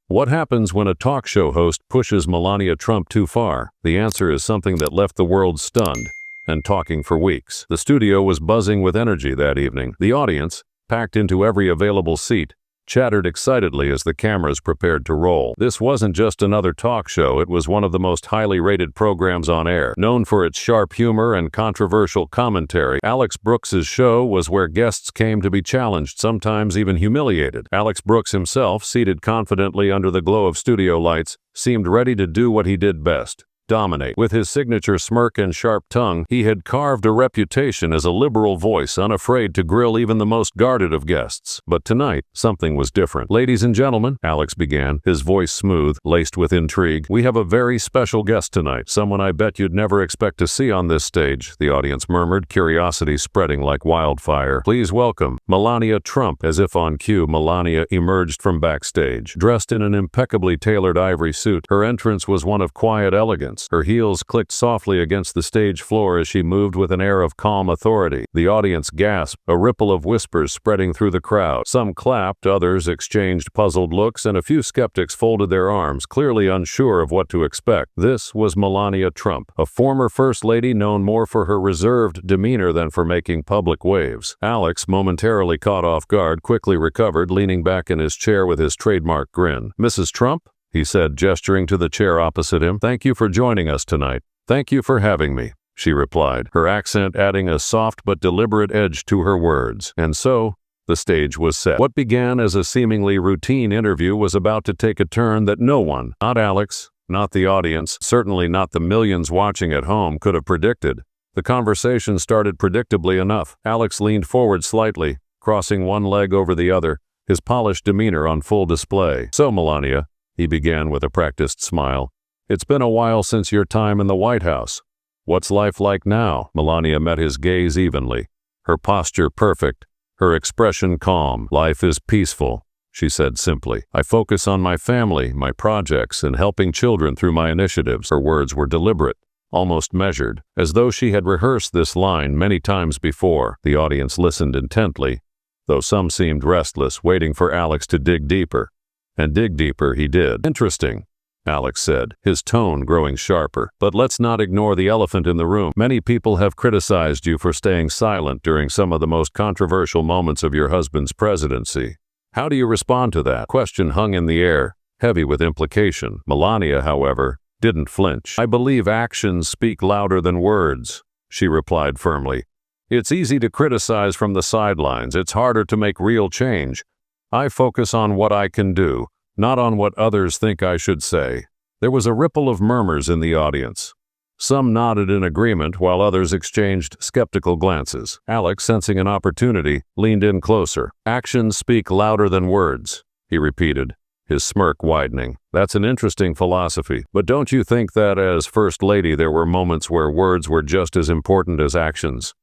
What happens when a talk show host pushes Melania Trump too far? The answer is something that left the world stunned and talking for weeks. The studio was buzzing with energy that evening. The audience, packed into every available seat, chattered excitedly as the cameras prepared to roll. This wasn't just another talk show, it was one of the most highly rated programs on air. Known for its sharp humor and controversial commentary, Alex Brooks's show was where guests came to be challenged, sometimes even humiliated. Alex Brooks himself, seated confidently under the glow of studio lights, seemed ready to do what he did best: dominate. With his signature smirk and sharp tongue, he had carved a reputation as a liberal voice, unafraid to grill even the most guarded of guests. But tonight, something was different. "Ladies and gentlemen," Alex began, his voice smooth, laced with intrigue, "we have a very special guest tonight, someone I bet you'd never expect to see on this stage," the audience murmured, curiosity spreading like wildfire. "Please welcome Melania Trump." As if on cue, Melania emerged from backstage. Dressed in an impeccably tailored ivory suit, her entrance was one of quiet elegance. Her heels clicked softly against the stage floor as she moved with an air of calm authority. The audience gasped, a ripple of whispers spreading through the crowd. Some clapped, others exchanged puzzled looks, and a few skeptics folded their arms, clearly unsure of what to expect. This was Melania Trump, a former First Lady known more for her reserved demeanor than for making public waves. Alex, momentarily caught off guard, quickly recovered, leaning back in his chair with his trademark grin. "Mrs. Trump?" he said, gesturing to the chair opposite him. "Thank you for joining us tonight." "Thank you for having me," she replied, her accent adding a soft but deliberate edge to her words. And so, the stage was set. What began as a seemingly routine interview was about to take a turn that no one, not Alex, not the audience, certainly not the millions watching at home, could have predicted. The conversation started predictably enough. Alex leaned forward slightly, crossing one leg over the other, his polished demeanor on full display. "So, Melania," he began with a practiced smile, "it's been a while since your time in the White House. What's life like now?" Melania met his gaze evenly, her posture perfect, her expression calm. "Life is peaceful," she said simply. "I focus on my family, my projects, and helping children through my initiatives." Her words were deliberate, almost measured, as though she had rehearsed this line many times before. The audience listened intently, though some seemed restless, waiting for Alex to dig deeper. And dig deeper he did. "Interesting," Alex said, his tone growing sharper. "But let's not ignore the elephant in the room. Many people have criticized you for staying silent during some of the most controversial moments of your husband's presidency. How do you respond to that?" Question hung in the air, heavy with implication. Melania, however, didn't flinch. "I believe actions speak louder than words," she replied firmly. "It's easy to criticize from the sidelines. It's harder to make real change. I focus on what I can do, not on what others think I should say." There was a ripple of murmurs in the audience. Some nodded in agreement, while others exchanged skeptical glances. Alex, sensing an opportunity, leaned in closer. "Actions speak louder than words," he repeated, his smirk widening. "That's an interesting philosophy. But don't you think that as First Lady there were moments where words were just as important as actions?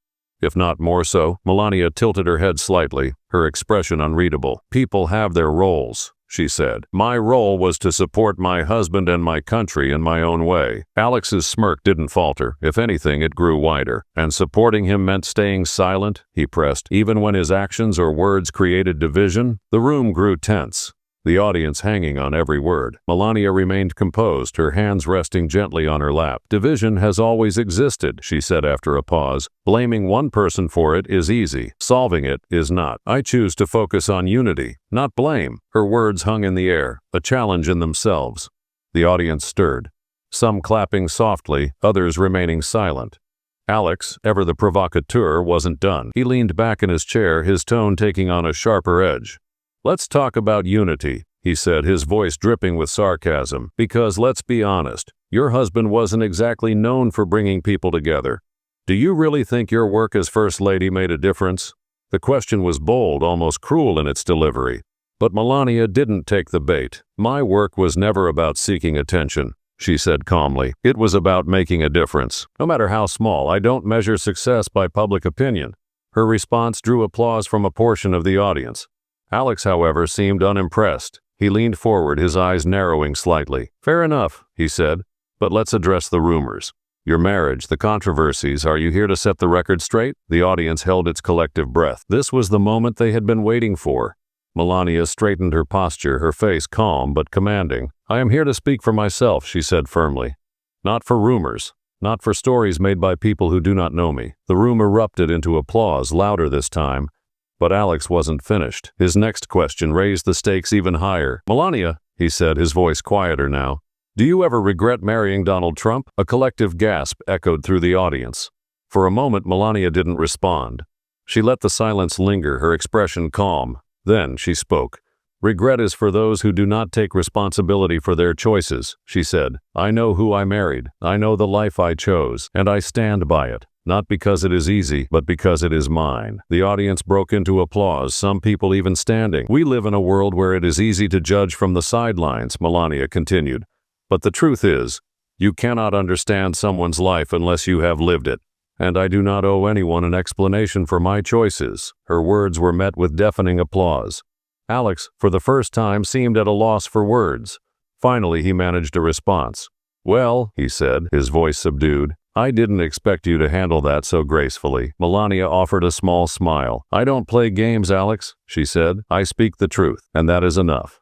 If not more so?" Melania tilted her head slightly, her expression unreadable. "People have their roles," she said. "My role was to support my husband and my country in my own way." Alex's smirk didn't falter. If anything, it grew wider. "And supporting him meant staying silent?" he pressed, "even when his actions or words created division?" The room grew tense, the audience hanging on every word. Melania remained composed, her hands resting gently on her lap. "Division has always existed," she said after a pause. "Blaming one person for it is easy. Solving it is not. I choose to focus on unity, not blame." Her words hung in the air, a challenge in themselves. The audience stirred, some clapping softly, others remaining silent. Alex, ever the provocateur, wasn't done. He leaned back in his chair, his tone taking on a sharper edge. "Let's talk about unity," he said, his voice dripping with sarcasm. "Because let's be honest, your husband wasn't exactly known for bringing people together. Do you really think your work as First Lady made a difference?" The question was bold, almost cruel in its delivery. But Melania didn't take the bait. "My work was never about seeking attention," she said calmly. "It was about making a difference. No matter how small, I don't measure success by public opinion." Her response drew applause from a portion of the audience. Alex, however, seemed unimpressed. He leaned forward, his eyes narrowing slightly. "Fair enough," he said, "but let's address the rumors. Your marriage, the controversies, are you here to set the record straight?" The audience held its collective breath. This was the moment they had been waiting for. Melania straightened her posture, her face calm but commanding. "I am here to speak for myself," she said firmly. "Not for rumors. Not for stories made by people who do not know me." The room erupted into applause, louder this time. But Alex wasn't finished. His next question raised the stakes even higher. "Melania," he said, his voice quieter now, "do you ever regret marrying Donald Trump?" A collective gasp echoed through the audience. For a moment, Melania didn't respond. She let the silence linger, her expression calm. Then she spoke. "Regret is for those who do not take responsibility for their choices," she said. "I know who I married. I know the life I chose, and I stand by it. Not because it is easy, but because it is mine." The audience broke into applause, some people even standing. "We live in a world where it is easy to judge from the sidelines," Melania continued. "But the truth is, you cannot understand someone's life unless you have lived it. And I do not owe anyone an explanation for my choices." Her words were met with deafening applause. Alex, for the first time, seemed at a loss for words. Finally, he managed a response. "Well," he said, his voice subdued, "I didn't expect you to handle that so gracefully." Melania offered a small smile. "I don't play games, Alex," she said. "I speak the truth, and that is enough."